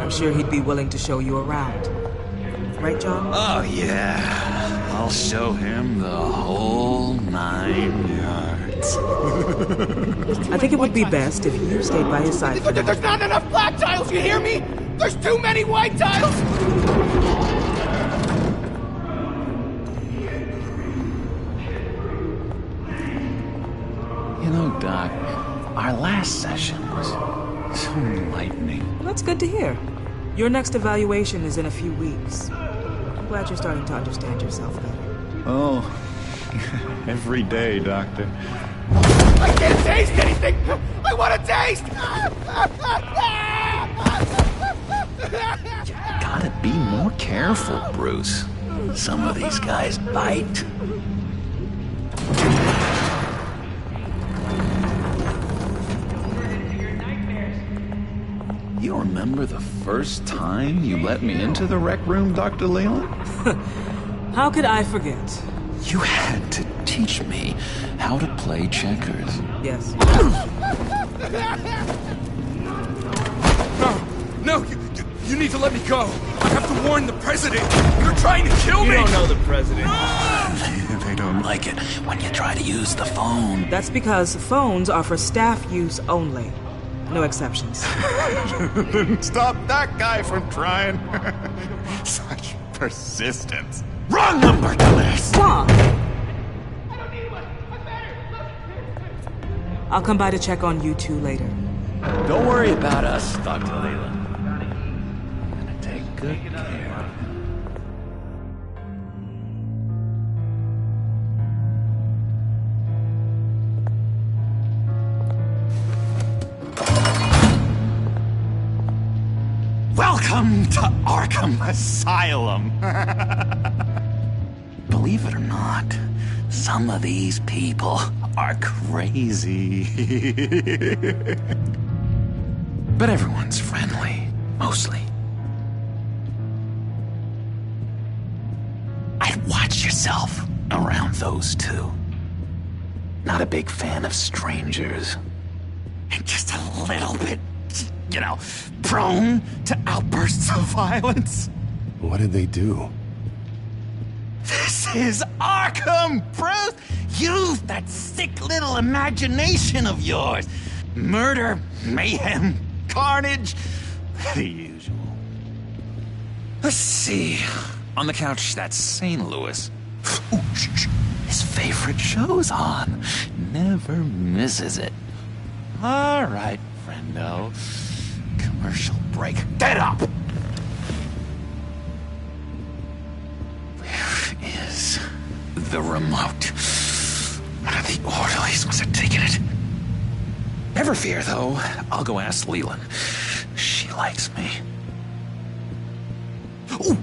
I'm sure he'd be willing to show you around. Right, John? Oh, yeah. I'll show him the whole 9 yards. I think it would be best if you stayed by his side for now. There's not enough black tiles, you hear me? There's too many white tiles! You know, Doc, our last session was so enlightening. That's good to hear. Your next evaluation is in a few weeks. I'm glad you're starting to understand yourself better. Oh, every day, Doctor. I can't taste anything! I want to taste! You gotta be more careful, Bruce. Some of these guys bite. You remember the first time you let me into the rec room, Dr. Leland? How could I forget? You had to teach me how to play checkers. Yes. No, you need to let me go. I have to warn the president. You're trying to kill me. You don't know the president. They don't like it when you try to use the phone. That's because phones are for staff use only. No exceptions. Stop that guy from trying. Such persistence. Wrong number, dumbass. Stop! I'll come by to check on you two later. Don't worry about us, Dr. Leland. I'm gonna take good care of him. Welcome to Arkham Asylum. Believe it or not, some of these people are crazy. But everyone's friendly, mostly. I'd watch yourself around those two. Not a big fan of strangers. And just a little bit, you know, prone to outbursts of violence. What did they do? This is Arkham, Bruce! Use that sick little imagination of yours. Murder, mayhem, carnage, the usual. Let's see. On the couch, that's St. Louis. Ooh, his favorite show's on. Never misses it. All right, friendo. Commercial break. Get up! Where is the remote? One of the orderlies must have taken it. Never fear, though. I'll go ask Leland. She likes me. Ooh,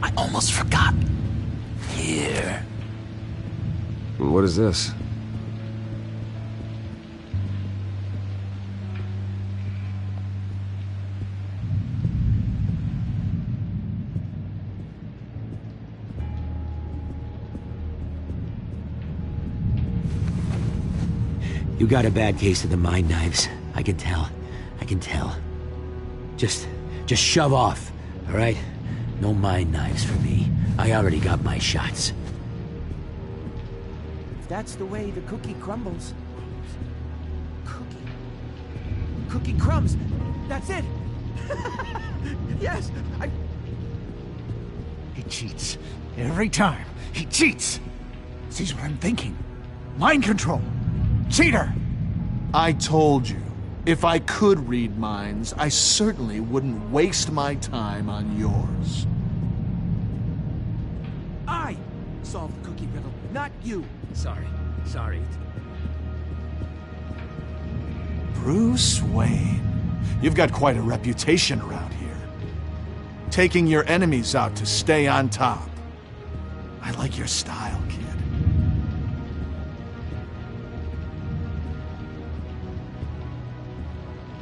I almost forgot. Here. What is this? You got a bad case of the mind knives. I can tell. I can tell. Just shove off, all right? No mind knives for me. I already got my shots. If that's the way the cookie crumbles... Cookie crumbs! That's it! Yes, He cheats. Every time. He cheats. Sees what I'm thinking. Mind control. Cheater! I told you, if I could read minds, I certainly wouldn't waste my time on yours. I solved the cookie riddle, not you. Sorry. Bruce Wayne, you've got quite a reputation around here. Taking your enemies out to stay on top. I like your style, kid.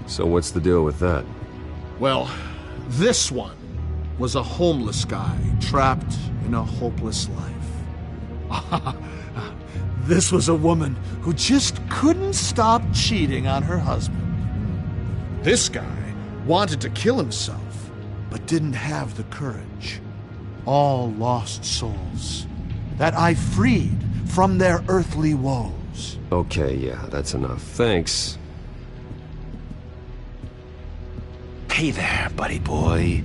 So what's the deal with that? Well, this one was a homeless guy trapped in a hopeless life. This was a woman who just couldn't stop cheating on her husband. This guy wanted to kill himself, but didn't have the courage. All lost souls that I freed from their earthly woes. Okay, yeah, that's enough. Thanks. Hey there, buddy boy.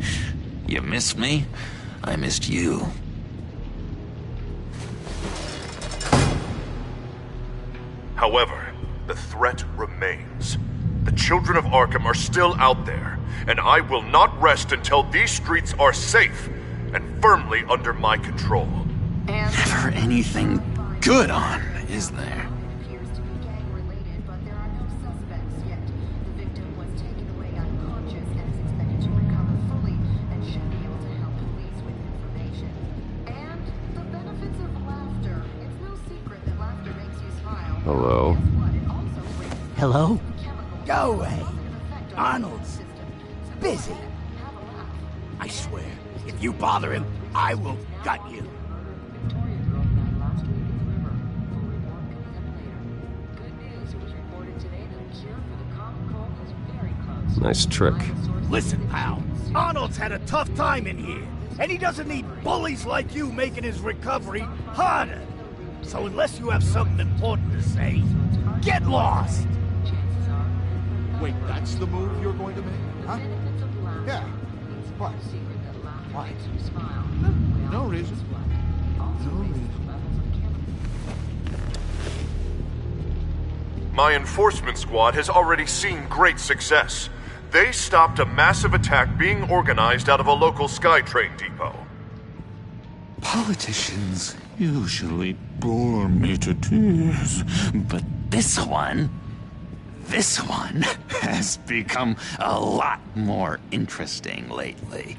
You missed me? I missed you. However, the threat remains. The children of Arkham are still out there, and I will not rest until these streets are safe and firmly under my control. Never anything good on, is there? Hello? Hello? Go away. Arnold's busy. I swear, if you bother him, I will gut you. Nice trick. Listen, pal. Arnold's had a tough time in here, and he doesn't need bullies like you making his recovery harder. So unless you have something important to say, get lost! Wait, that's the move you're going to make? Huh? Yeah. What? Why? No reason. No reason. My enforcement squad has already seen great success. They stopped a massive attack being organized out of a local SkyTrain depot. Politicians usually bore me to tears, but this one has become a lot more interesting lately.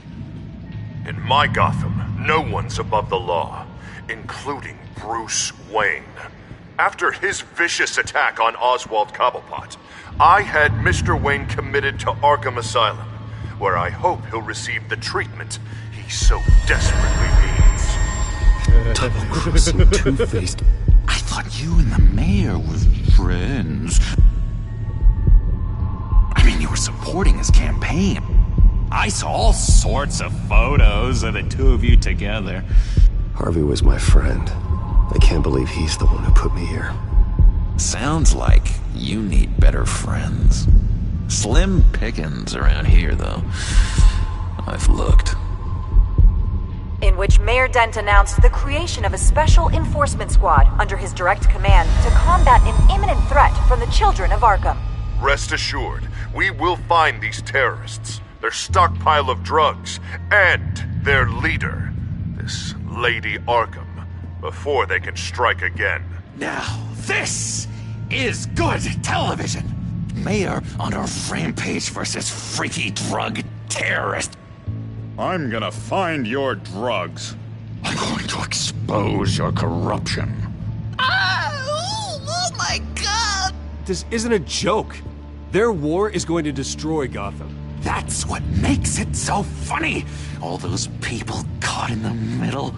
In my Gotham, no one's above the law, including Bruce Wayne. After his vicious attack on Oswald Cobblepot, I had Mr. Wayne committed to Arkham Asylum, where I hope he'll receive the treatment he so desperately needs. Double-crossing two-faced. I thought you and the mayor were friends. I mean, you were supporting his campaign. I saw all sorts of photos of the two of you together. Harvey was my friend. I can't believe he's the one who put me here. Sounds like you need better friends. Slim pickings around here, though. I've looked. In which Mayor Dent announced the creation of a special enforcement squad under his direct command to combat an imminent threat from the children of Arkham. Rest assured, we will find these terrorists, their stockpile of drugs, and their leader, this Lady Arkham, before they can strike again. Now, this is good television! Mayor on a rampage versus freaky drug terrorist. I'm gonna find your drugs. I'm going to expose your corruption. Oh my god! This isn't a joke. Their war is going to destroy Gotham. That's what makes it so funny! All those people caught in the middle.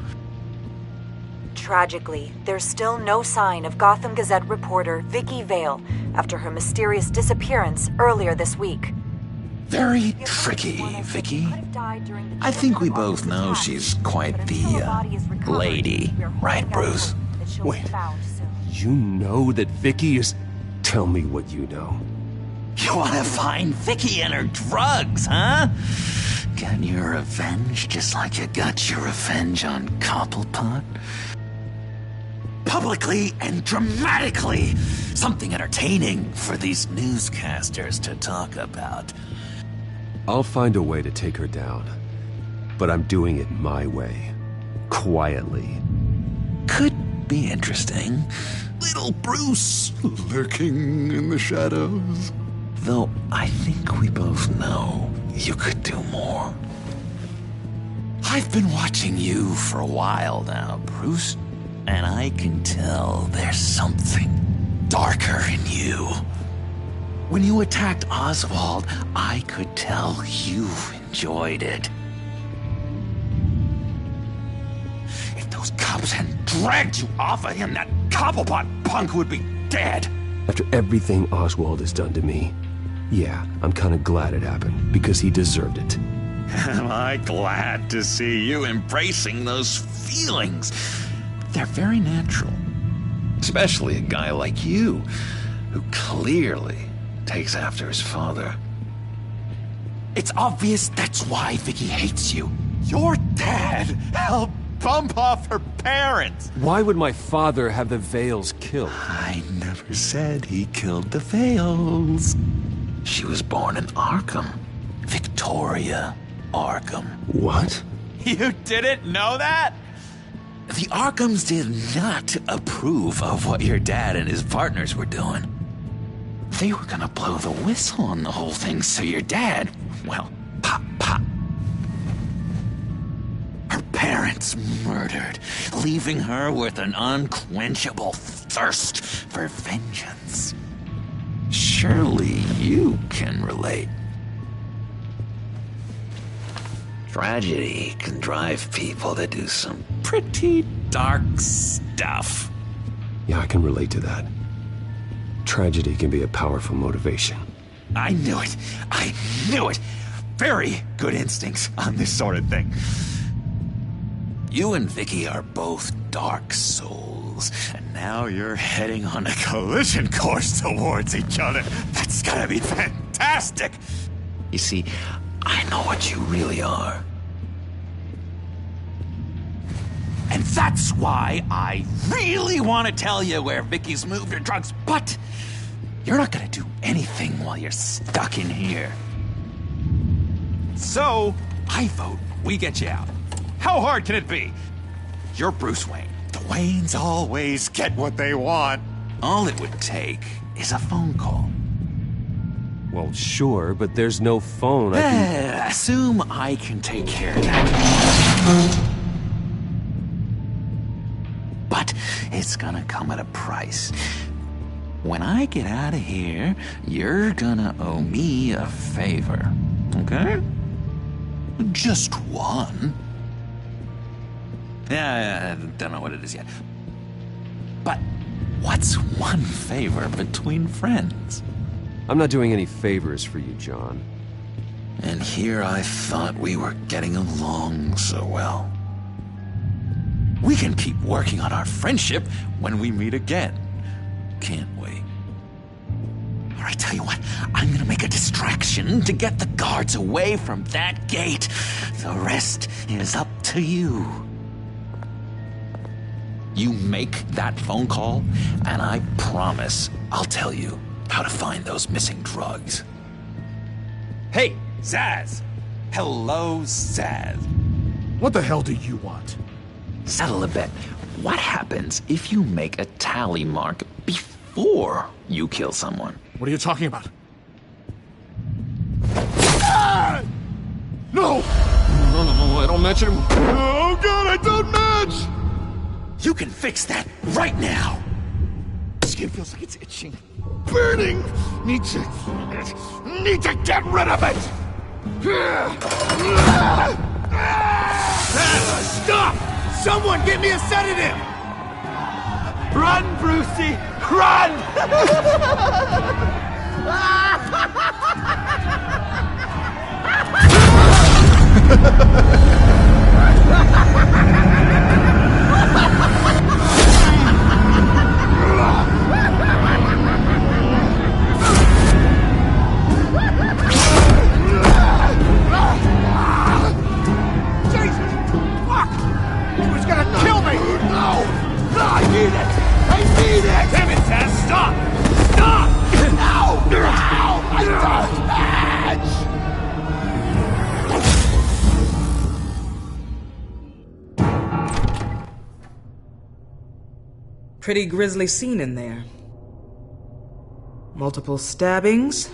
Tragically, there's still no sign of Gotham Gazette reporter Vicky Vale after her mysterious disappearance earlier this week. Very tricky, Vicky. I think we both know she's quite the, lady, right, Bruce? Wait, you know that Vicky is... Tell me what you know. You want to find Vicky and her drugs, huh? Got your revenge just like you got your revenge on Cobblepot? Publicly and dramatically! Something entertaining for these newscasters to talk about. I'll find a way to take her down. But I'm doing it my way. Quietly. Could be interesting. Little Bruce lurking in the shadows. Though I think we both know you could do more. I've been watching you for a while now, Bruce, and I can tell there's something darker in you. When you attacked Oswald, I could tell you enjoyed it. If those cops hadn't dragged you off of him, that Cobblepot punk would be dead. After everything Oswald has done to me, yeah, I'm kind of glad it happened, because he deserved it. am I glad to see you embracing those feelings. They're very natural. Especially a guy like you, who clearly takes after his father. It's obvious that's why Vicky hates you. Your dad helped bump off her parents. Why would my father have the Vales killed? I never said he killed the Vales. She was born in Arkham. Victoria Arkham. What? You didn't know that? The Arkhams did not approve of what your dad and his partners were doing. They were gonna blow the whistle on the whole thing, so your dad, well, pop. Her parents murdered, leaving her with an unquenchable thirst for vengeance. Surely you can relate. Tragedy can drive people to do some pretty dark stuff. Yeah, I can relate to that. Tragedy can be a powerful motivation. I knew it. I knew it. Very good instincts on this sort of thing. You and Vicky are both dark souls, and now you're heading on a collision course towards each other. That's gotta be fantastic! You see, I know what you really are. And that's why I really want to tell you where Vicky's moved her drugs, but you're not gonna do anything while you're stuck in here. So, I vote we get you out. How hard can it be? You're Bruce Wayne. The Waynes always get what they want. All it would take is a phone call. Well, sure, but there's no phone. Assume I can take care of that. But it's gonna come at a price. When I get out of here, you're gonna owe me a favor, okay? Just one. Yeah, I don't know what it is yet. But what's one favor between friends? I'm not doing any favors for you, John. And here I thought we were getting along so well. We can keep working on our friendship when we meet again, can't we? All right, tell you what, I'm gonna make a distraction to get the guards away from that gate. The rest is up to you. You make that phone call, and I promise I'll tell you how to find those missing drugs. Hey, Zsasz! Hello, Zsasz. What the hell do you want? Settle a bet. What happens if you make a tally mark before you kill someone? What are you talking about? Ah! No! No, I don't match anymore. Oh god, I don't match! You can fix that right now! Skin feels like it's itching. Burning! Need to get rid of it! Stop! Someone get me a sedative! Run, Brucey! Run! Pretty grisly scene in there. Multiple stabbings.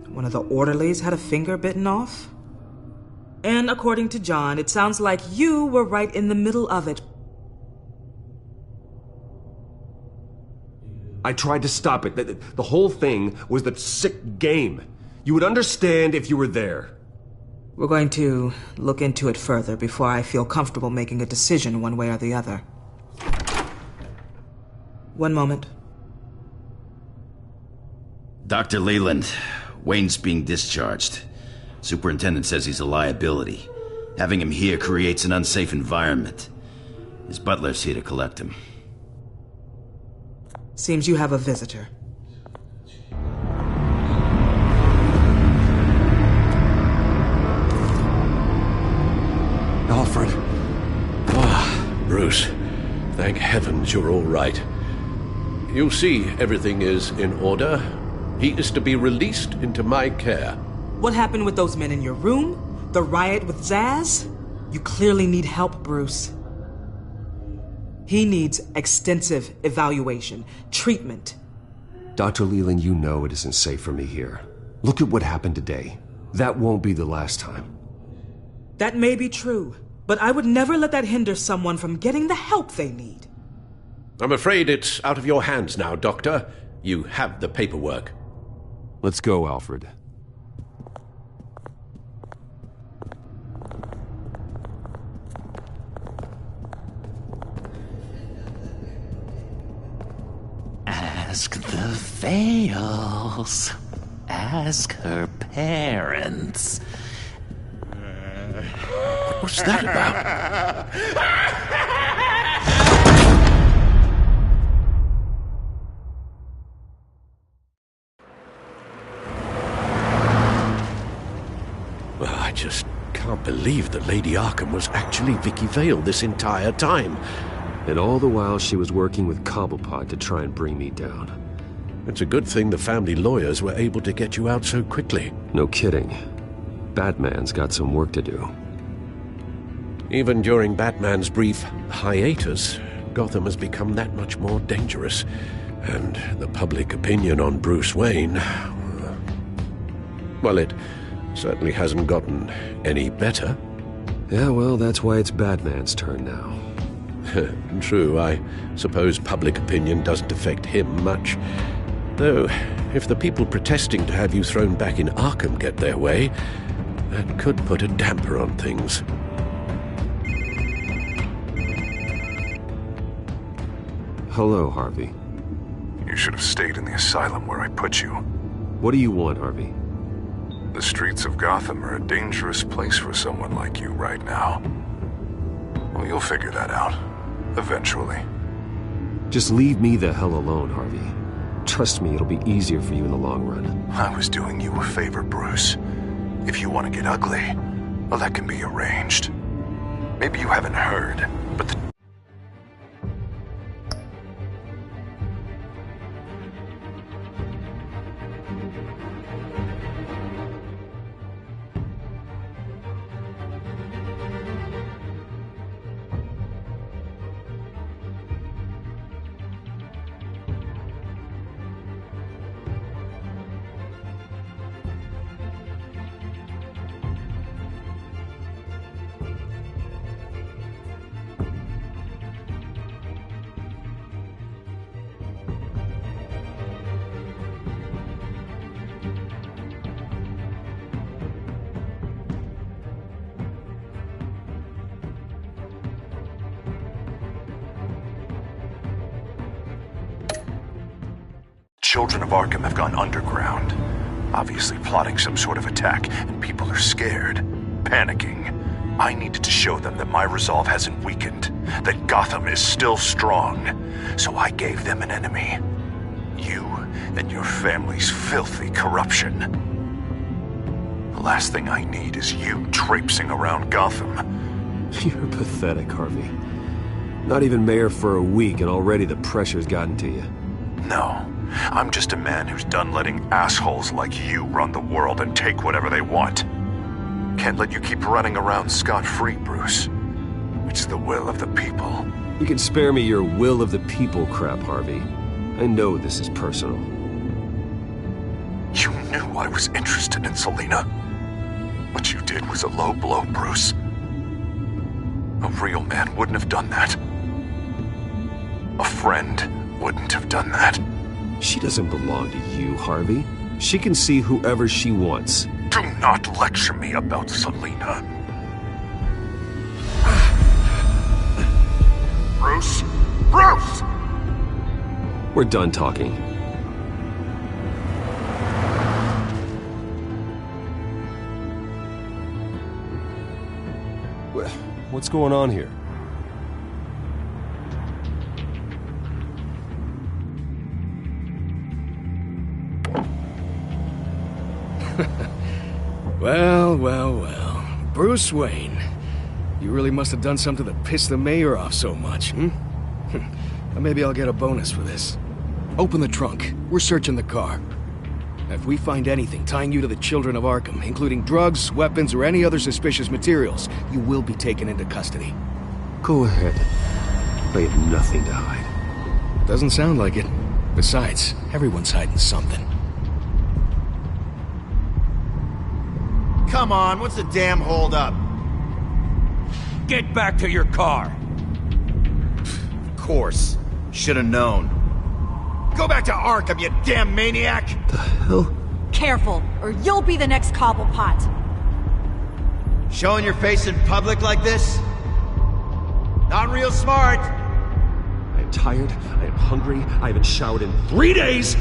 One of the orderlies had a finger bitten off. And according to John, it sounds like you were right in the middle of it. I tried to stop it. The whole thing was the sick game. You would understand if you were there. We're going to look into it further before I feel comfortable making a decision one way or the other. One moment. Dr. Leland, Wayne's being discharged. Superintendent says he's a liability. Having him here creates an unsafe environment. His butler's here to collect him. Seems you have a visitor. Alfred. Bruce. Thank heavens you're all right. You see, everything is in order. He is to be released into my care. What happened with those men in your room? The riot with Zaz? You clearly need help, Bruce. He needs extensive evaluation, treatment. Dr. Leland, you know it isn't safe for me here. Look at what happened today. That won't be the last time. That may be true, but I would never let that hinder someone from getting the help they need. I'm afraid it's out of your hands now, Doctor. You have the paperwork. Let's go, Alfred. Ask the Vales. Ask her parents. What's that about? Well, I just can't believe that Lady Arkham was actually Vicky Vale this entire time. And all the while she was working with Cobblepot to try and bring me down. It's a good thing the family lawyers were able to get you out so quickly. No kidding. Batman's got some work to do. Even during Batman's brief hiatus, Gotham has become that much more dangerous. And the public opinion on Bruce Wayne... well, it certainly hasn't gotten any better. Yeah, well, that's why it's Batman's turn now. True, I suppose public opinion doesn't affect him much. Though, if the people protesting to have you thrown back in Arkham get their way, that could put a damper on things. Hello, Harvey. You should have stayed in the asylum where I put you. What do you want, Harvey? The streets of Gotham are a dangerous place for someone like you right now. Well, you'll figure that out. Eventually. Just leave me the hell alone, Harvey. Trust me, it'll be easier for you in the long run. I was doing you a favor, Bruce. If you want to get ugly, well, that can be arranged. Maybe you haven't heard, but the children of Arkham have gone underground, obviously plotting some sort of attack, and people are scared, panicking. I needed to show them that my resolve hasn't weakened, that Gotham is still strong, so I gave them an enemy. You and your family's filthy corruption. The last thing I need is you traipsing around Gotham. You're pathetic, Harvey. Not even mayor for a week and already the pressure's gotten to you. No. I'm just a man who's done letting assholes like you run the world and take whatever they want. Can't let you keep running around scot-free, Bruce. It's the will of the people. You can spare me your will of the people crap, Harvey. I know this is personal. You knew I was interested in Selina. What you did was a low blow, Bruce. A real man wouldn't have done that. A friend wouldn't have done that. She doesn't belong to you, Harvey. She can see whoever she wants. Do not lecture me about Selina. Bruce? Bruce! We're done talking. What's going on here? Well, well, well. Bruce Wayne. You really must have done something that pissed the mayor off so much, hmm? Now maybe I'll get a bonus for this. Open the trunk. We're searching the car. If we find anything tying you to the Children of Arkham, including drugs, weapons, or any other suspicious materials, you will be taken into custody. Go ahead. I have nothing to hide. Doesn't sound like it. Besides, everyone's hiding something. Come on, what's the damn holdup? Get back to your car! Of course. Should've known. Go back to Arkham, you damn maniac! The hell? Careful, or you'll be the next Cobblepot. Showing your face in public like this? Not real smart. I am tired, I am hungry, I haven't showered in 3 days!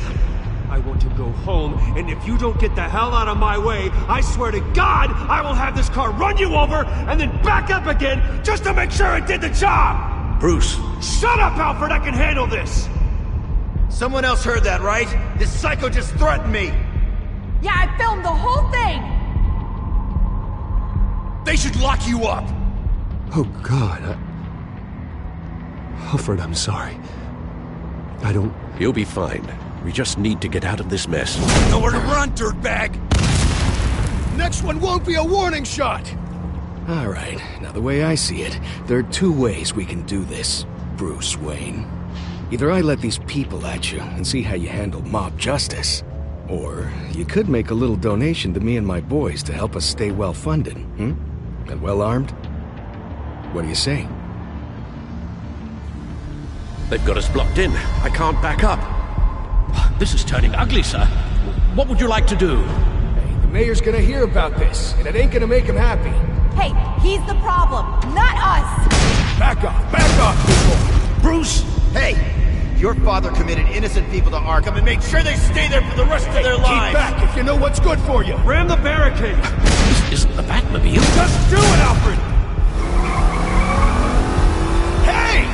I want to go home, and if you don't get the hell out of my way, I swear to God, I will have this car run you over, and then back up again, just to make sure it did the job! Bruce. Shut up, Alfred, I can handle this! Someone else heard that, right? This psycho just threatened me! Yeah, I filmed the whole thing! They should lock you up! Oh, God, Alfred, I'm sorry. I don't... You'll be fine. We just need to get out of this mess. Nowhere to run, dirtbag! Next one won't be a warning shot! Alright, now the way I see it, there are two ways we can do this, Bruce Wayne. Either I let these people at you and see how you handle mob justice, or you could make a little donation to me and my boys to help us stay well-funded, and well-armed? What do you say? They've got us blocked in. I can't back up. This is turning ugly, sir. What would you like to do? Hey, the mayor's gonna hear about this, and it ain't gonna make him happy. Hey, he's the problem, not us! Back off, people! Bruce! Hey! Your father committed innocent people to Arkham and made sure they stay there for the rest of their lives! Keep back if you know what's good for you! Ram the barricade! This isn't the Batmobile. Just do it, Alfred! Hey!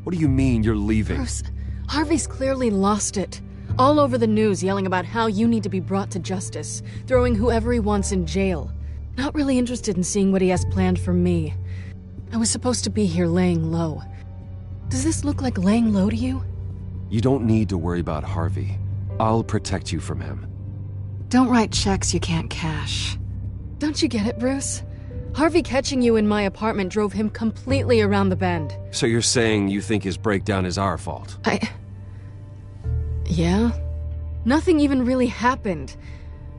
What do you mean you're leaving? Bruce, Harvey's clearly lost it. All over the news yelling about how you need to be brought to justice, throwing whoever he wants in jail. Not really interested in seeing what he has planned for me. I was supposed to be here laying low. Does this look like laying low to you? You don't need to worry about Harvey. I'll protect you from him. Don't write checks you can't cash. Don't you get it, Bruce? Harvey catching you in my apartment drove him completely around the bend. So you're saying you think his breakdown is our fault? Yeah? Nothing even really happened.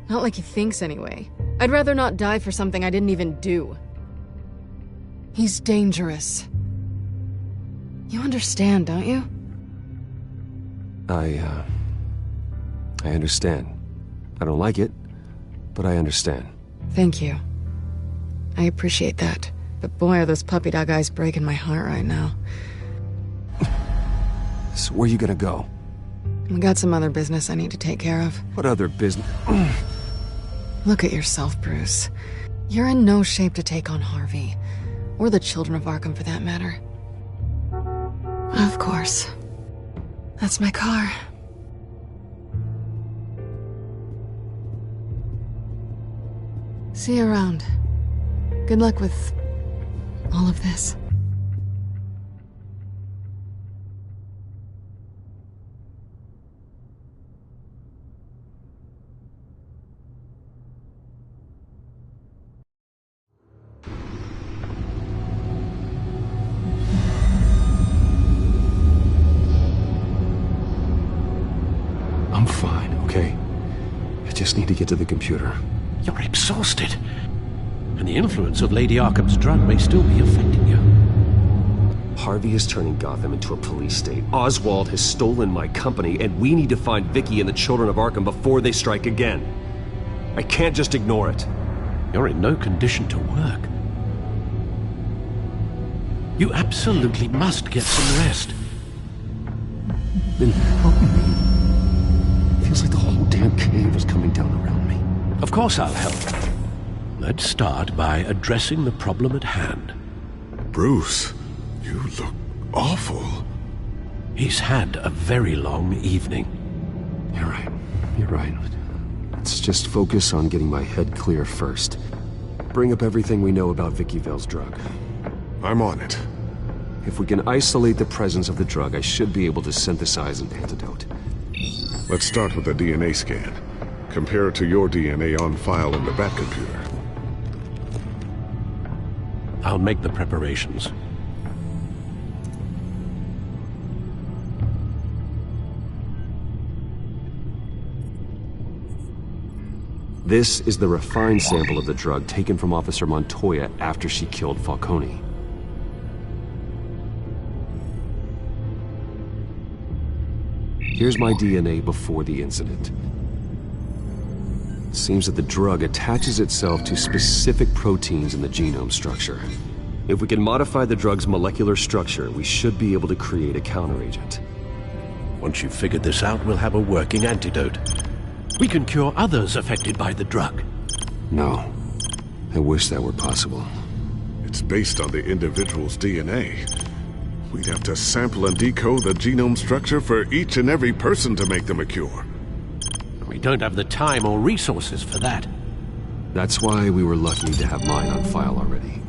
Not like he thinks, anyway. I'd rather not die for something I didn't even do. He's dangerous. You understand, don't you? I understand. I don't like it, but I understand. Thank you. I appreciate that. But boy, are those puppy dog eyes breaking my heart right now. So where are you gonna go? I got some other business I need to take care of. What other business? Look at yourself, Bruce. You're in no shape to take on Harvey. Or the Children of Arkham, for that matter. Of course. That's my car. See you around. Good luck with all of this. I'm fine, okay? I just need to get to the computer. You're exhausted. And the influence of Lady Arkham's drug may still be affecting you. Harvey is turning Gotham into a police state. Oswald has stolen my company, and we need to find Vicky and the children of Arkham before they strike again. I can't just ignore it. You're in no condition to work. You absolutely must get some rest. Then help me. Feels like the whole damn cave is coming down around me. Of course I'll help. Let's start by addressing the problem at hand. Bruce, you look awful. He's had a very long evening. You're right. You're right. Let's just focus on getting my head clear first. Bring up everything we know about Vicky Vale's drug. I'm on it. If we can isolate the presence of the drug, I should be able to synthesize an antidote. Let's start with a DNA scan. Compare it to your DNA on file in the Bat computer. I'll make the preparations. This is the refined sample of the drug taken from Officer Montoya after she killed Falcone. Here's my DNA before the incident. It seems that the drug attaches itself to specific proteins in the genome structure. If we can modify the drug's molecular structure, we should be able to create a counteragent. Once you've figured this out, we'll have a working antidote. We can cure others affected by the drug. No. I wish that were possible. It's based on the individual's DNA. We'd have to sample and decode the genome structure for each and every person to make them a cure. We don't have the time or resources for that. That's why we were lucky to have mine on file already.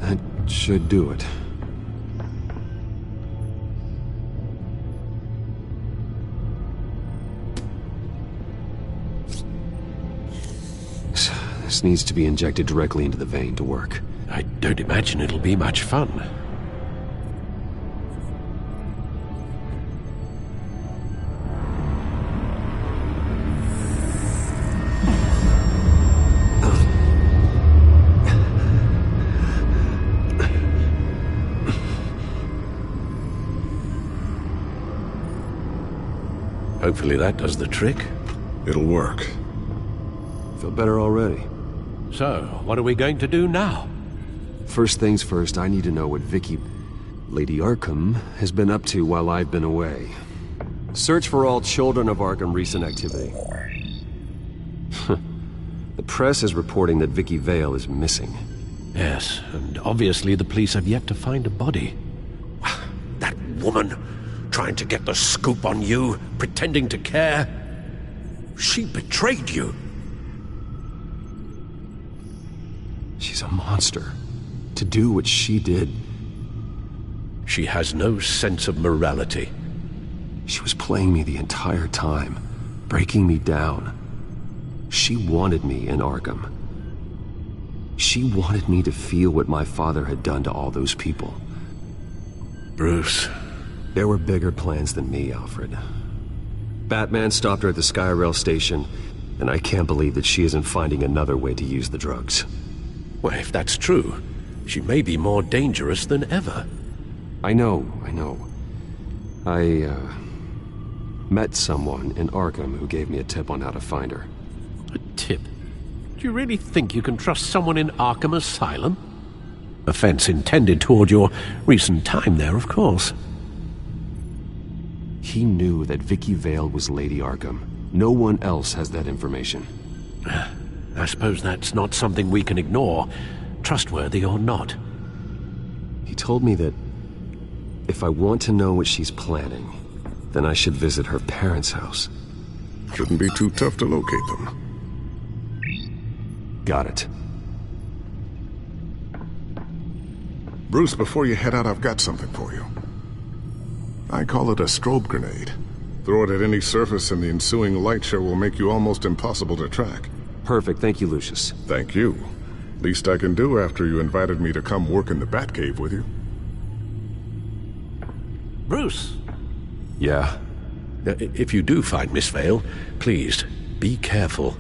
That should do it. This needs to be injected directly into the vein to work. I don't imagine it'll be much fun. Hopefully that does the trick. It'll work. Feel better already. So, what are we going to do now? First things first, I need to know what Vicky, Lady Arkham, has been up to while I've been away. Search for all children of Arkham recent activity. The press is reporting that Vicky Vale is missing. Yes, and obviously the police have yet to find a body. That woman, trying to get the scoop on you, pretending to care. She betrayed you. She's a monster. To do what she did. She has no sense of morality. She was playing me the entire time, breaking me down. She wanted me in Arkham. She wanted me to feel what my father had done to all those people. Bruce. There were bigger plans than me, Alfred. Batman stopped her at the Skyrail station, and I can't believe that she isn't finding another way to use the drugs. Well, if that's true, she may be more dangerous than ever. I know. I met someone in Arkham who gave me a tip on how to find her. A tip? Do you really think you can trust someone in Arkham Asylum? Offense intended toward your recent time there, of course. He knew that Vicky Vale was Lady Arkham. No one else has that information. I suppose that's not something we can ignore, trustworthy or not. He told me that if I want to know what she's planning, then I should visit her parents' house. Shouldn't be too tough to locate them. Got it. Bruce, before you head out, I've got something for you. I call it a strobe grenade. Throw it at any surface and the ensuing light show will make you almost impossible to track. Perfect. Thank you, Lucius. Thank you. Least I can do after you invited me to come work in the Batcave with you. Bruce! Yeah? If you do find Miss Vale, please, be careful.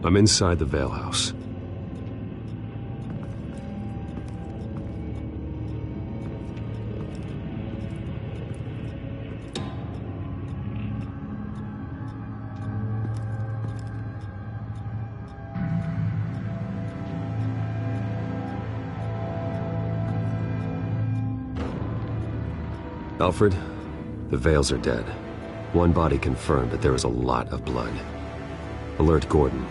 I'm inside the Vale House. Alfred, the Vales are dead. One body confirmed, but there is a lot of blood. Alert Gordon.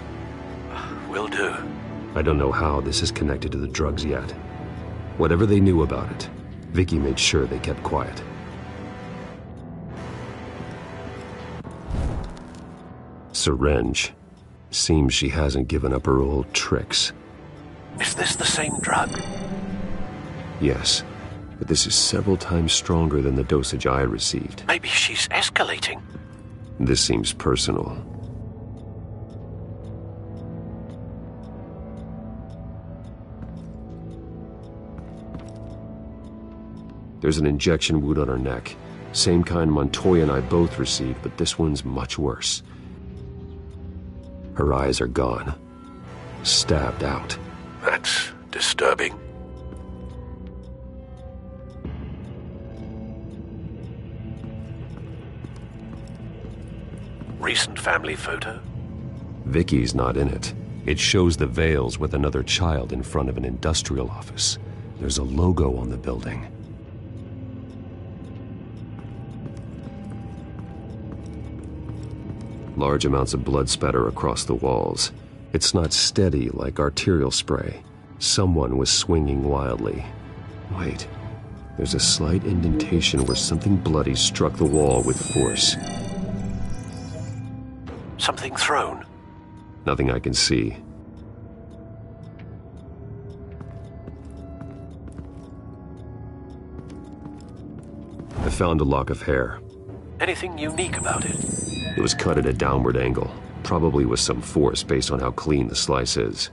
Will do. I don't know how this is connected to the drugs yet. Whatever they knew about it, Vicky made sure they kept quiet. Syringe. Seems she hasn't given up her old tricks. Is this the same drug? Yes, but this is several times stronger than the dosage I received. Maybe she's escalating. This seems personal. There's an injection wound on her neck. Same kind Montoya and I both received, but this one's much worse. Her eyes are gone. Stabbed out. That's disturbing. Recent family photo? Vicky's not in it. It shows the Vales with another child in front of an industrial office. There's a logo on the building. Large amounts of blood spatter across the walls. It's not steady like arterial spray. Someone was swinging wildly. Wait, there's a slight indentation where something bloody struck the wall with force. Something thrown? Nothing I can see. I found a lock of hair. Anything unique about it? It was cut at a downward angle, probably with some force based on how clean the slice is.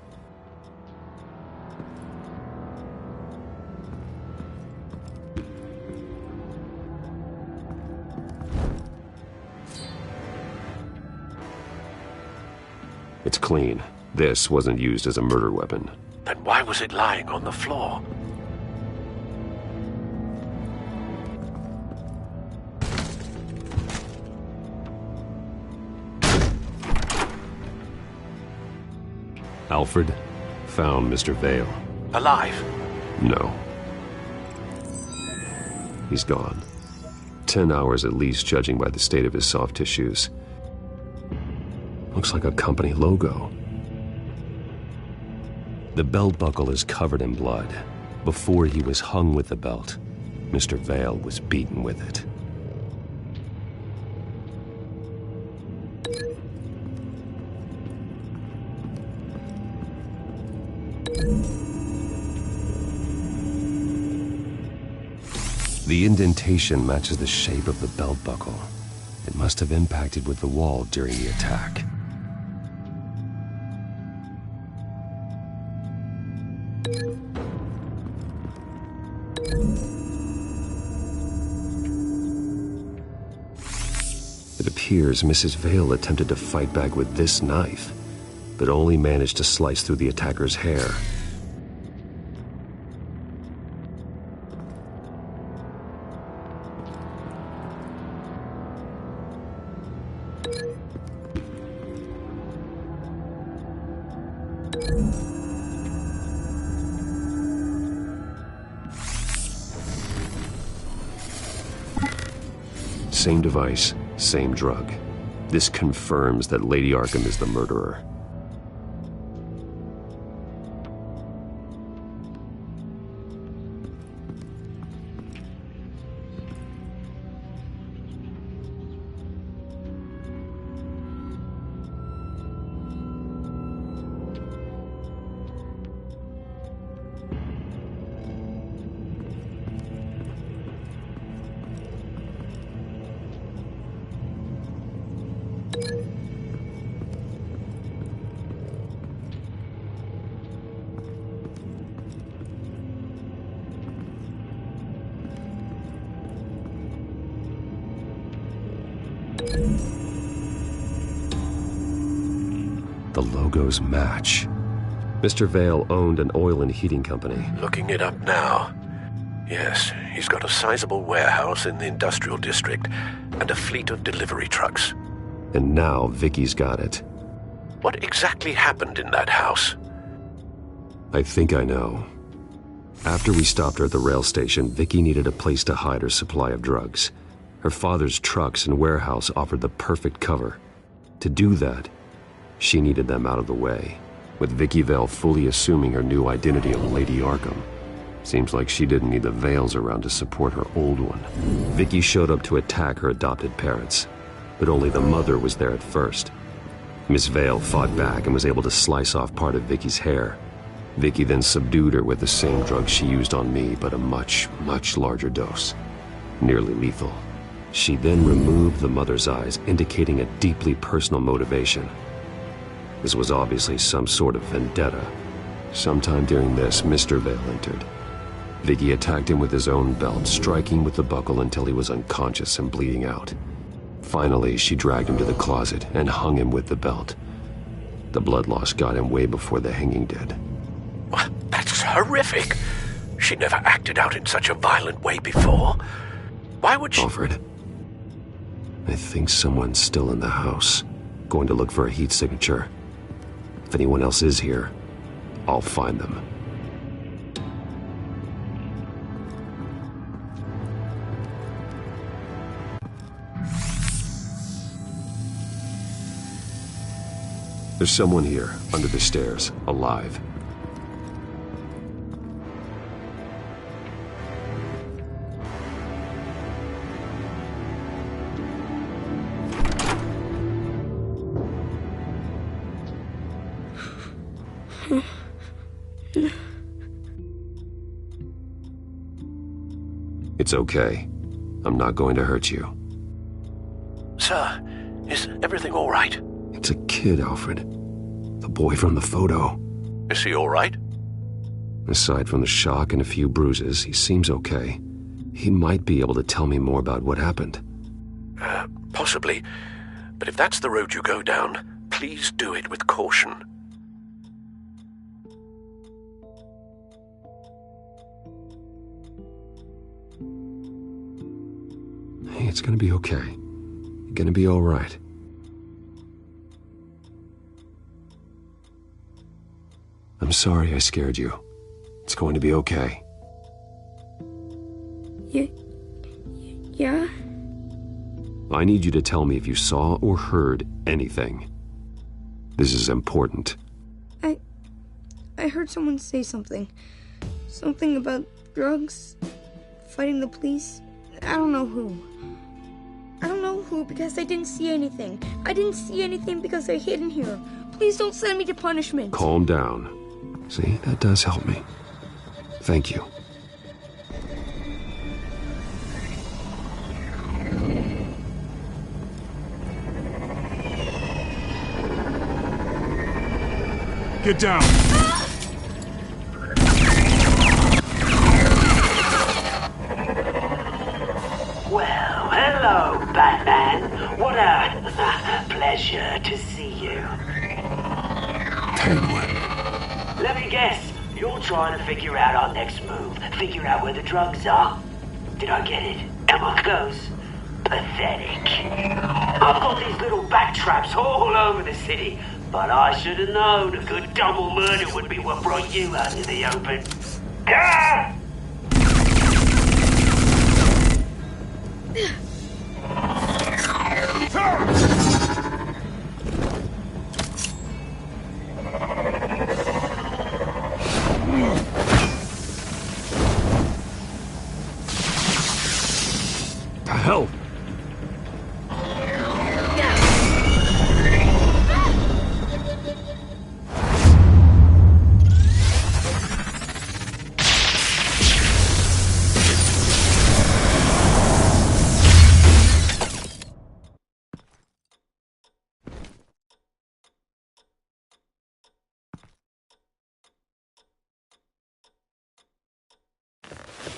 It's clean. This wasn't used as a murder weapon. Then why was it lying on the floor? Alfred found Mr. Vale. Alive? No. He's gone. 10 hours at least, judging by the state of his soft tissues. Looks like a company logo. The belt buckle is covered in blood. Before he was hung with the belt, Mr. Vale was beaten with it. The indentation matches the shape of the belt buckle. It must have impacted with the wall during the attack. It appears Mrs. Vale attempted to fight back with this knife, but only managed to slice through the attacker's hair. Same device, same drug. This confirms that Lady Arkham is the murderer. The logos match. Mr. Vale owned an oil and heating company. Looking it up now. Yes, he's got a sizable warehouse in the industrial district and a fleet of delivery trucks. And now Vicky's got it. What exactly happened in that house? I think I know. After we stopped her at the rail station, Vicky needed a place to hide her supply of drugs. Her father's trucks and warehouse offered the perfect cover. To do that, she needed them out of the way, with Vicky Vale fully assuming her new identity of Lady Arkham. Seems like she didn't need the Vales around to support her old one. Vicky showed up to attack her adopted parents, but only the mother was there at first. Miss Vale fought back and was able to slice off part of Vicky's hair. Vicky then subdued her with the same drug she used on me, but a much, much larger dose. Nearly lethal. She then removed the mother's eyes, indicating a deeply personal motivation. This was obviously some sort of vendetta. Sometime during this, Mr. Vale entered. Vicky attacked him with his own belt, striking with the buckle until he was unconscious and bleeding out. Finally, she dragged him to the closet and hung him with the belt. The blood loss got him way before the hanging did. That's horrific. She never acted out in such a violent way before. Why would she... Alfred, I think someone's still in the house. Going to look for a heat signature. If anyone else is here, I'll find them. There's someone here, under the stairs, alive. It's okay. I'm not going to hurt you. Sir, is everything all right? It's a kid, Alfred. The boy from the photo. Is he all right? Aside from the shock and a few bruises, he seems okay. He might be able to tell me more about what happened. Possibly. But if that's the road you go down, please do it with caution. Hey, it's gonna be okay. You're gonna be all right. I'm sorry I scared you. It's going to be okay. Yeah? I need you to tell me if you saw or heard anything. This is important. I heard someone say something. Something about drugs, fighting the police. I don't know who. I don't know who because I didn't see anything. I didn't see anything because I hid in here. Please don't send me to punishment. Calm down. See, that does help me. Thank you. Get down! Well, hello, Batman. What a pleasure to see you. Penguin. Let me guess, you're trying to figure out our next move. Figure out where the drugs are. Did I get it? Am I close? Pathetic. I've got these little bat traps all over the city, but I should have known a good double murder would be what brought you out in the open. Ah! The hell?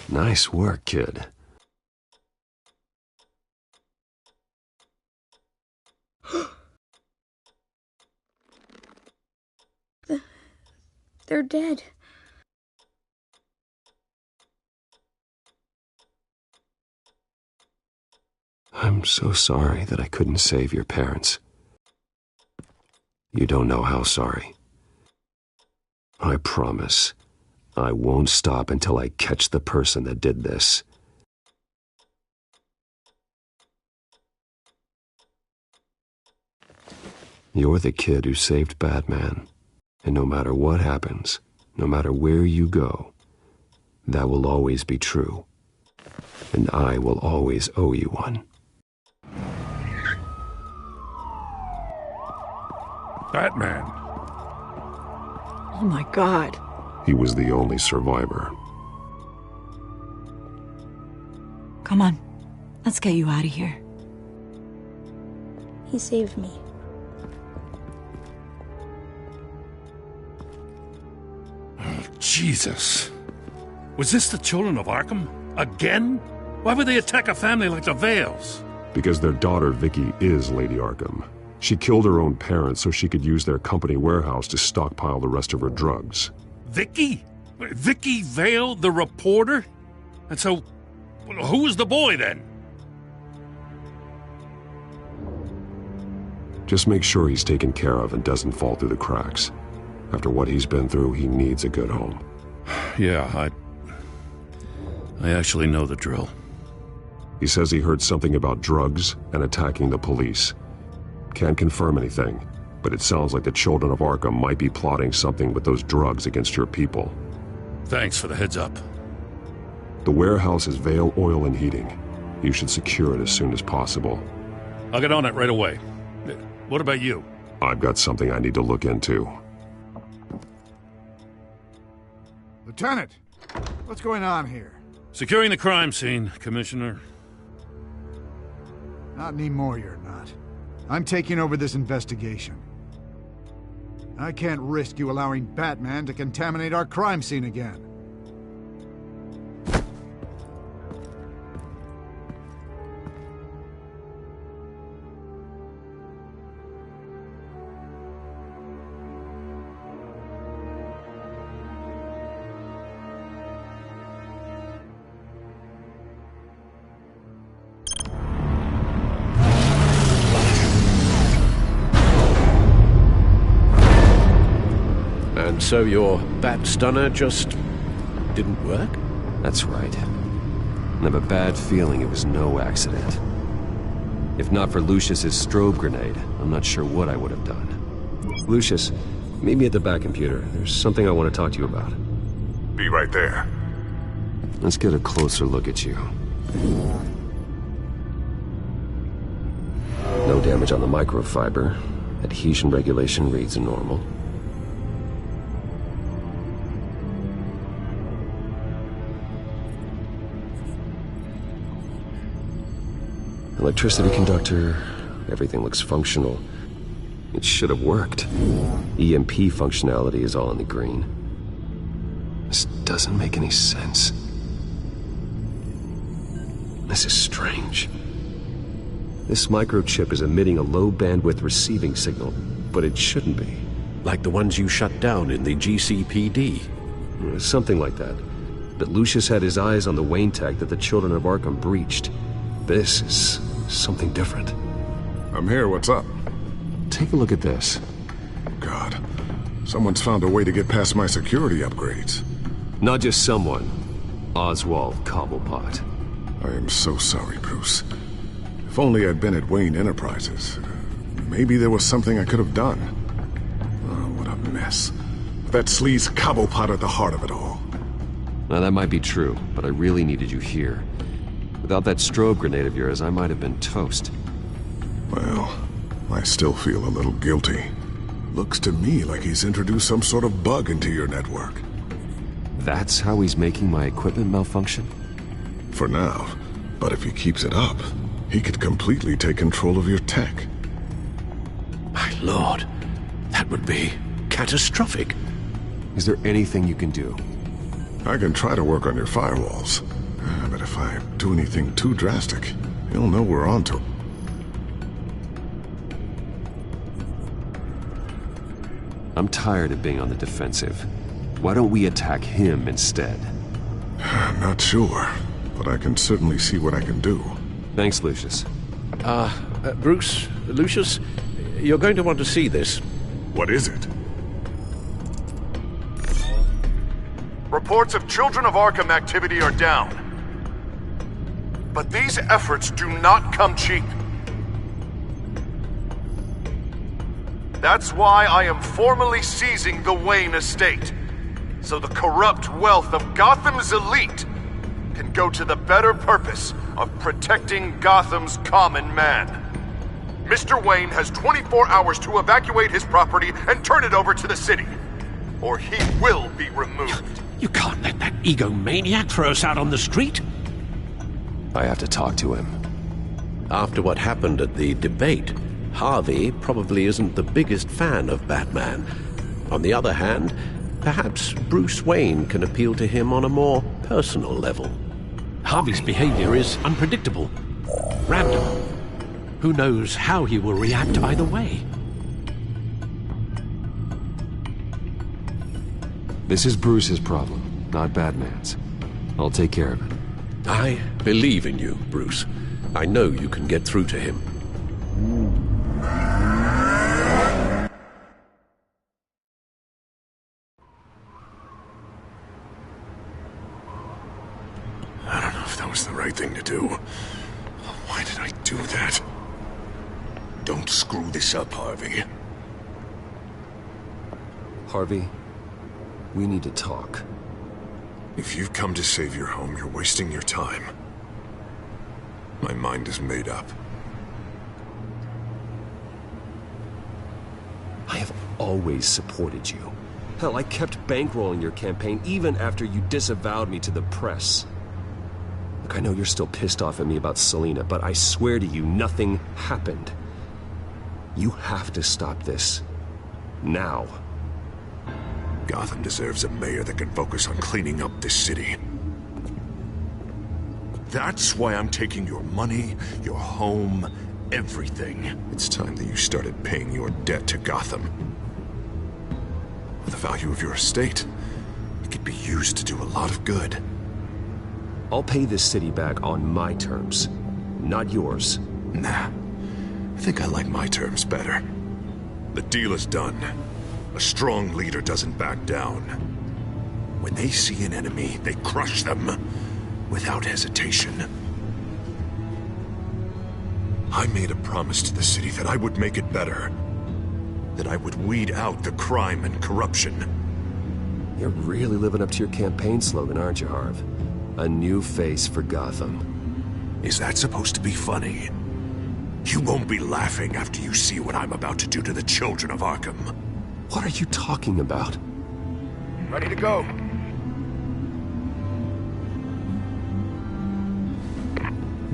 Nice work, kid. they're dead. I'm so sorry that I couldn't save your parents. You don't know how sorry. I promise, I won't stop until I catch the person that did this. You're the kid who saved Batman, and no matter what happens, no matter where you go, that will always be true, and I will always owe you one. Batman. Oh my God. He was the only survivor. Come on, let's get you out of here. He saved me. Oh, Jesus. Was this the children of Arkham? Again? Why would they attack a family like the Vales? Because their daughter, Vicky, is Lady Arkham. She killed her own parents so she could use their company warehouse to stockpile the rest of her drugs. Vicky? Vicky Vale, the reporter? And so, who was the boy then? Just make sure he's taken care of and doesn't fall through the cracks. After what he's been through, he needs a good home. Yeah, I actually know the drill. He says he heard something about drugs and attacking the police. Can't confirm anything, but it sounds like the children of Arkham might be plotting something with those drugs against your people. Thanks for the heads up. The warehouse is Vale Oil and Heating. You should secure it as soon as possible. I'll get on it right away. What about you? I've got something I need to look into. Lieutenant, what's going on here? Securing the crime scene, Commissioner. Not anymore, you're not. I'm taking over this investigation. I can't risk you allowing Batman to contaminate our crime scene again. And so your bat stunner just didn't work? That's right. I have a bad feeling it was no accident. If not for Lucius's strobe grenade, I'm not sure what I would have done. Lucius, meet me at the back computer. There's something I want to talk to you about. Be right there. Let's get a closer look at you. No damage on the microfiber. Adhesion regulation reads normal. Electricity conductor, everything looks functional. It should have worked. EMP functionality is all in the green. This doesn't make any sense. This is strange. This microchip is emitting a low-bandwidth receiving signal, but it shouldn't be. Like the ones you shut down in the GCPD? Something like that. But Lucius had his eyes on the Wayne tag that the children of Arkham breached. This is something different. I'm here, what's up? Take a look at this. God, someone's found a way to get past my security upgrades. Not just someone. Oswald Cobblepot. I am so sorry, Bruce. If only I'd been at Wayne Enterprises. Maybe there was something I could have done. Oh, what a mess. That sleaze Cobblepot at the heart of it all. Now that might be true, but I really needed you here. Without that strobe grenade of yours, I might have been toast. Well, I still feel a little guilty. Looks to me like he's introduced some sort of bug into your network. That's how he's making my equipment malfunction? For now. But if he keeps it up, he could completely take control of your tech. My lord, that would be catastrophic. Is there anything you can do? I can try to work on your firewalls. But if I do anything too drastic, he'll know we're onto it. I'm tired of being on the defensive. Why don't we attack him instead? Not sure, but I can certainly see what I can do. Thanks, Lucius. Bruce, Lucius, you're going to want to see this. What is it? Reports of Children of Arkham activity are down. But these efforts do not come cheap. That's why I am formally seizing the Wayne estate, so the corrupt wealth of Gotham's elite can go to the better purpose of protecting Gotham's common man. Mr. Wayne has 24 hours to evacuate his property and turn it over to the city, or he will be removed. You can't let that egomaniac throw us out on the street. I have to talk to him. After what happened at the debate, Harvey probably isn't the biggest fan of Batman. On the other hand, perhaps Bruce Wayne can appeal to him on a more personal level. Harvey's behavior is unpredictable, random. Who knows how he will react either way? This is Bruce's problem, not Batman's. I'll take care of it. I believe in you, Bruce. I know you can get through to him. I don't know if that was the right thing to do. Why did I do that? Don't screw this up, Harvey. Harvey, we need to talk. If you've come to save your home, you're wasting your time. My mind is made up. I have always supported you. Hell, I kept bankrolling your campaign even after you disavowed me to the press. Look, I know you're still pissed off at me about Selina, but I swear to you, nothing happened. You have to stop this. Now. Gotham deserves a mayor that can focus on cleaning up this city. That's why I'm taking your money, your home, everything. It's time that you started paying your debt to Gotham. For the value of your estate, it could be used to do a lot of good. I'll pay this city back on my terms, not yours. Nah. I think I like my terms better. The deal is done. A strong leader doesn't back down. When they see an enemy, they crush them without hesitation. I made a promise to the city that I would make it better. That I would weed out the crime and corruption. You're really living up to your campaign slogan, aren't you, Harv? A new face for Gotham. Is that supposed to be funny? You won't be laughing after you see what I'm about to do to the children of Arkham. What are you talking about? Ready to go.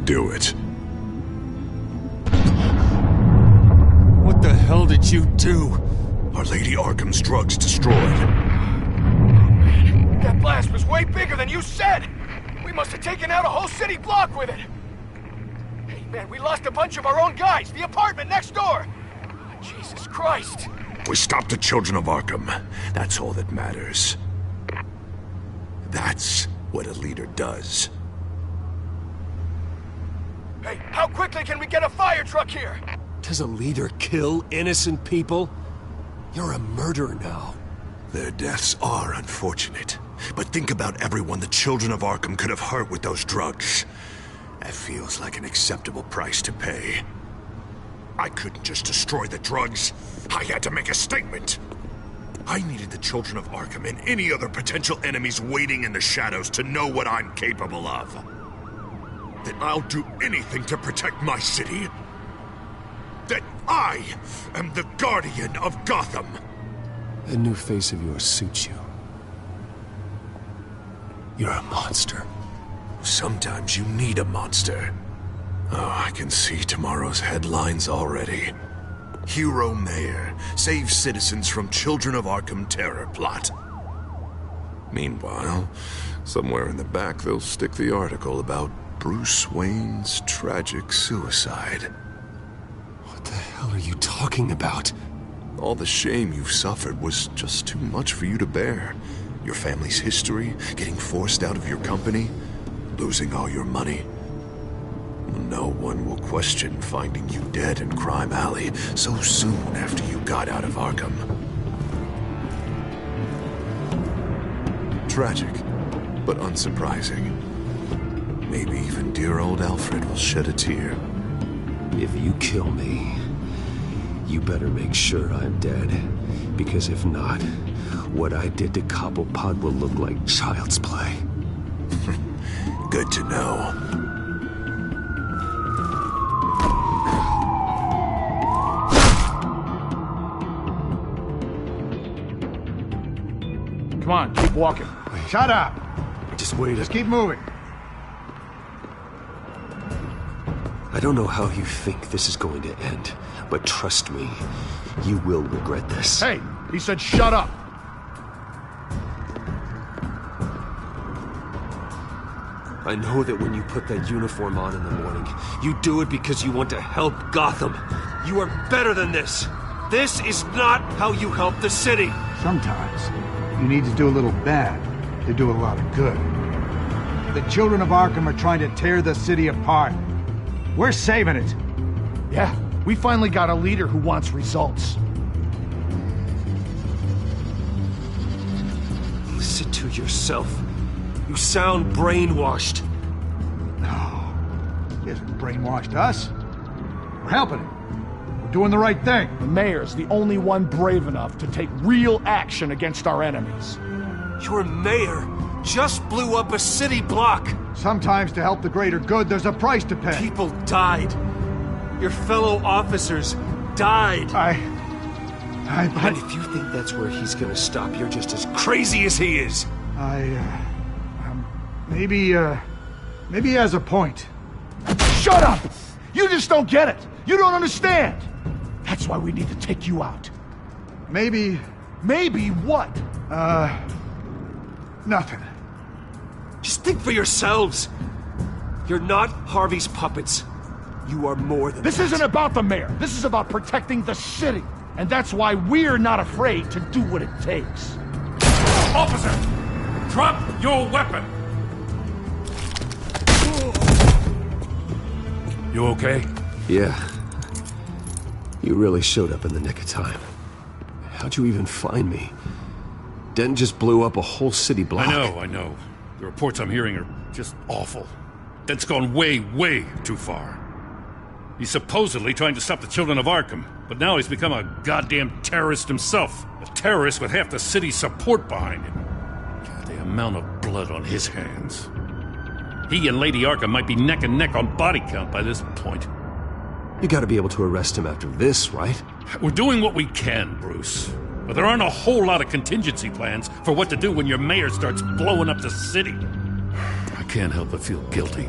Do it. What the hell did you do? Are Lady Arkham's drugs destroyed? That blast was way bigger than you said! We must have taken out a whole city block with it! Hey man, we lost a bunch of our own guys! The apartment next door! Jesus Christ! We stopped the children of Arkham. That's all that matters. That's what a leader does. Hey, how quickly can we get a fire truck here? Does a leader kill innocent people? You're a murderer now. Their deaths are unfortunate. But think about everyone the children of Arkham could have hurt with those drugs. That feels like an acceptable price to pay. I couldn't just destroy the drugs. I had to make a statement. I needed the children of Arkham and any other potential enemies waiting in the shadows to know what I'm capable of. That I'll do anything to protect my city. That I am the guardian of Gotham. That new face of yours suits you. You're a monster. Sometimes you need a monster. Oh, I can see tomorrow's headlines already. Hero Mayor saves citizens from Children of Arkham terror plot. Meanwhile, somewhere in the back they'll stick the article about Bruce Wayne's tragic suicide. What the hell are you talking about? All the shame you've suffered was just too much for you to bear. your family's history, getting forced out of your company, losing all your money. No one will question finding you dead in Crime Alley so soon after you got out of Arkham. Tragic, but unsurprising. Maybe even dear old Alfred will shed a tear. If you kill me, you better make sure I'm dead. Because if not, what I did to Cobblepot will look like child's play. Good to know. Come on, keep walking. Shut up! Just wait. Just keep moving. I don't know how you think this is going to end, but trust me, you will regret this. Hey, he said shut up! I know that when you put that uniform on in the morning, you do it because you want to help Gotham. You are better than this. This is not how you help the city. Sometimes, you need to do a little bad to do a lot of good. The children of Arkham are trying to tear the city apart. We're saving it. Yeah, we finally got a leader who wants results. Listen to yourself. You sound brainwashed. No, he hasn't brainwashed us. We're helping him. We're doing the right thing. The mayor's the only one brave enough to take real action against our enemies. Your mayor just blew up a city block. Sometimes to help the greater good, there's a price to pay. People died. Your fellow officers died. And if you think that's where he's gonna stop, you're just as crazy as he is. Maybe he has a point. Shut up! You just don't get it. You don't understand. That's why we need to take you out. Maybe what? Nothing. Just think for yourselves. You're not Harvey's puppets. You are more than This that. isn't about the mayor. This is about protecting the city. And that's why we're not afraid to do what it takes. Officer! Drop your weapon! You okay? Yeah. You really showed up in the nick of time. How'd you even find me? Dent just blew up a whole city block. I know. The reports I'm hearing are just awful. Dent's gone way, way too far. He's supposedly trying to stop the children of Arkham, but now he's become a goddamn terrorist himself. A terrorist with half the city's support behind him. God, the amount of blood on his hands. He and Lady Arkham might be neck and neck on body count by this point. You gotta be able to arrest him after this, right? We're doing what we can, Bruce. But there aren't a whole lot of contingency plans for what to do when your mayor starts blowing up the city. I can't help but feel guilty.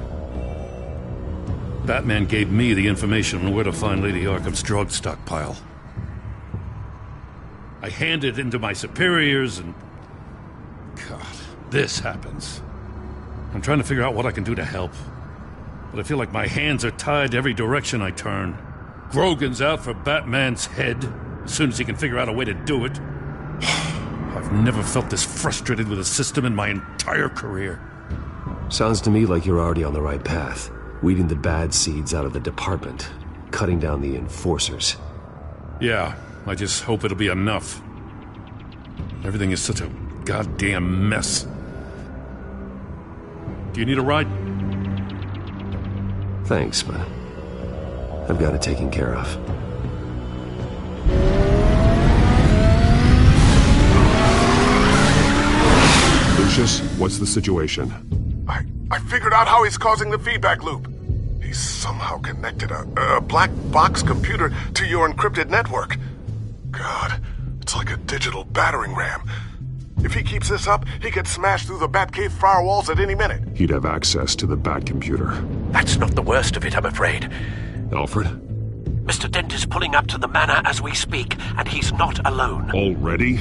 Batman gave me the information on where to find Lady Arkham's drug stockpile. I handed it into my superiors and... God, this happens. I'm trying to figure out what I can do to help. But I feel like my hands are tied every direction I turn. Grogan's out for Batman's head, as soon as he can figure out a way to do it. I've never felt this frustrated with a system in my entire career. Sounds to me like you're already on the right path. Weeding the bad seeds out of the department. Cutting down the enforcers. Yeah, I just hope it'll be enough. Everything is such a goddamn mess. Do you need a ride? Thanks, but I've got it taken care of. Lucius, what's the situation? I figured out how he's causing the feedback loop. He's somehow connected a black box computer to your encrypted network. God, it's like a digital battering ram. If he keeps this up, he could smash through the Batcave firewalls at any minute. He'd have access to the Bat computer. That's not the worst of it, I'm afraid. Alfred? Mr. Dent is pulling up to the manor as we speak, and he's not alone. Already?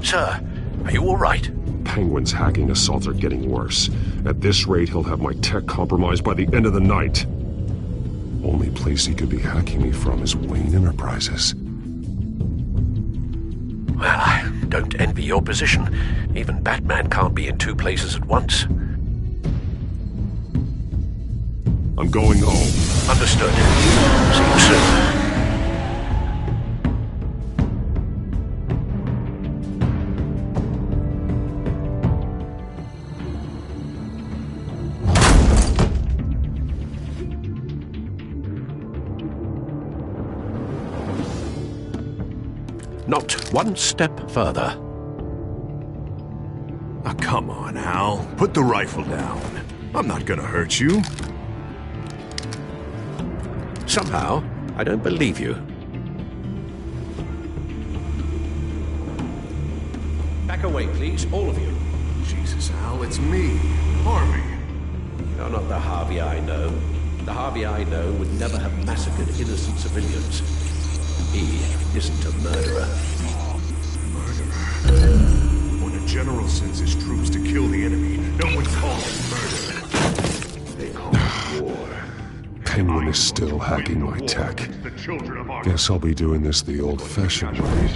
Sir, are you all right? Penguin's hacking assaults are getting worse. At this rate, he'll have my tech compromised by the end of the night. Only place he could be hacking me from is Wayne Enterprises. Well, I don't envy your position. Even Batman can't be in two places at once. I'm going home. Understood. See you soon. Not one step further. Oh, come on, Al. Put the rifle down. I'm not gonna hurt you. Somehow, I don't believe you. Back away, please, all of you. Jesus, Al, it's me, Harvey. You're not the Harvey I know. The Harvey I know would never have massacred innocent civilians. He isn't a murderer. Murderer? When a general sends his troops to kill the enemy, no one calls it murder. They call it war. Penguin is still hacking my tech. Guess I'll be doing this the old-fashioned way.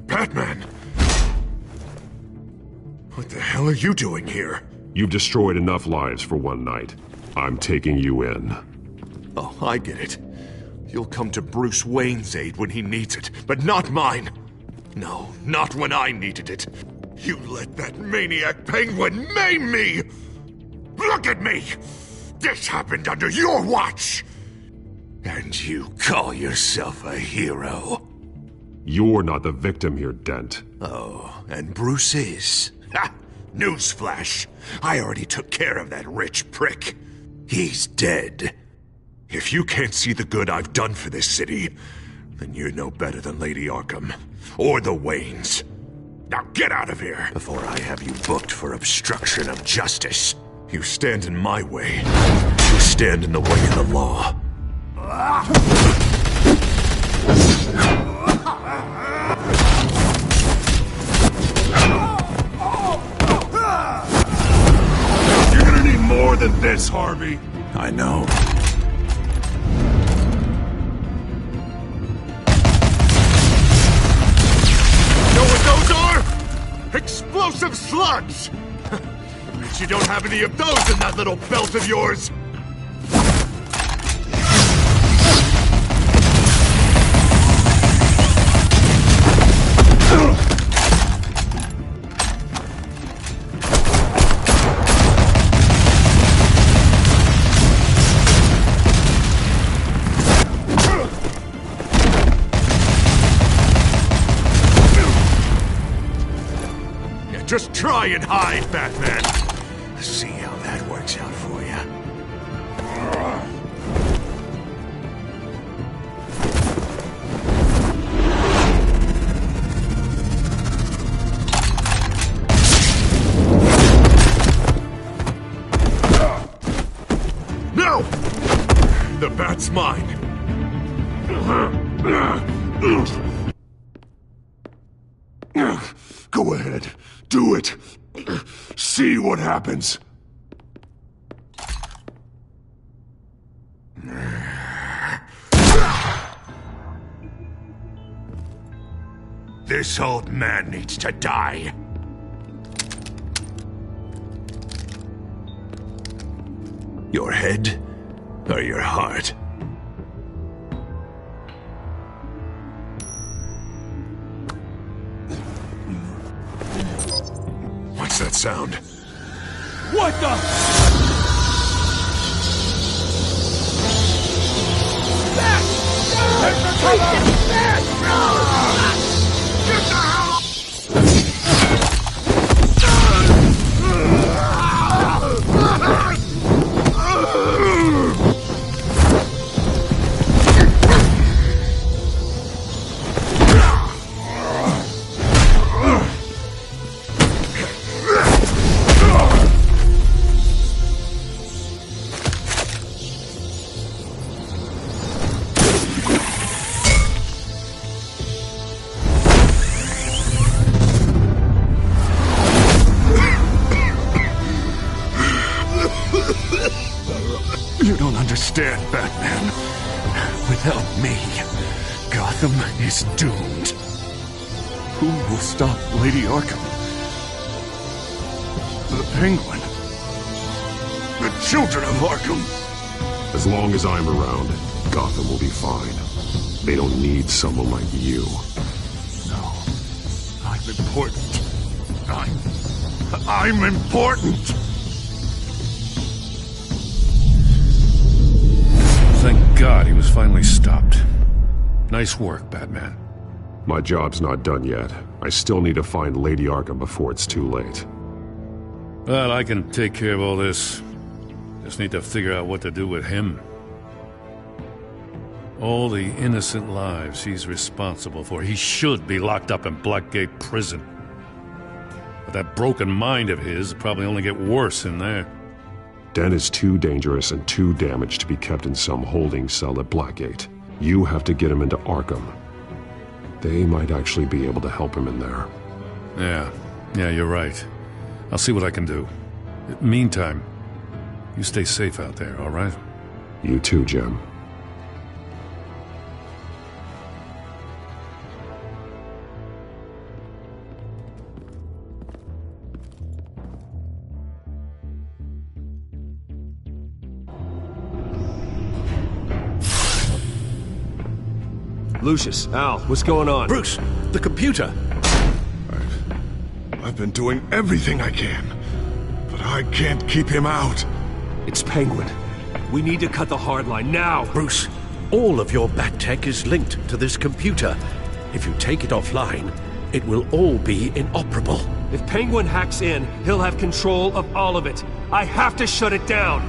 Batman! What the hell are you doing here? You've destroyed enough lives for one night. I'm taking you in. Oh, I get it. You'll come to Bruce Wayne's aid when he needs it, but not mine. No, not when I needed it. You let that maniac Penguin maim me! Look at me! This happened under your watch! And you call yourself a hero? You're not the victim here, Dent. Oh, and Bruce is. Ha! Newsflash. I already took care of that rich prick. He's dead. If you can't see the good I've done for this city, then you're no better than Lady Arkham. Or the Waynes. Now get out of here before I have you booked for obstruction of justice. You stand in my way. You stand in the way of the law. You're gonna need more than this, Harvey. I know. Know what those are? Explosive slugs! Bet you don't have any of those in that little belt of yours! Just try and hide, Batman. See how that works out for you. No! The bat's mine. Go ahead. Do it. See what happens. This old man needs to die. Your head or your heart? What's that sound? What the? Get the hell up! dead, Batman. Without me, Gotham is doomed. Who will stop Lady Arkham? The Penguin. The children of Arkham. As long as I'm around, Gotham will be fine. They don't need someone like you. No. I'm important. I'm important! Thank God he was finally stopped. Nice work, Batman. My job's not done yet. I still need to find Lady Arkham before it's too late. Well, I can take care of all this. Just need to figure out what to do with him. All the innocent lives he's responsible for. He should be locked up in Blackgate Prison. But that broken mind of his will probably only get worse in there. Den is too dangerous and too damaged to be kept in some holding cell at Blackgate. You have to get him into Arkham. They might actually be able to help him in there. Yeah, you're right. I'll see what I can do. Meantime, you stay safe out there, all right? You too, Jim. Lucius, Al, what's going on? Bruce, the computer! I've been doing everything I can, but I can't keep him out. It's Penguin. We need to cut the hard line now! Bruce, all of your bat tech is linked to this computer. If you take it offline, it will all be inoperable. If Penguin hacks in, he'll have control of all of it. I have to shut it down!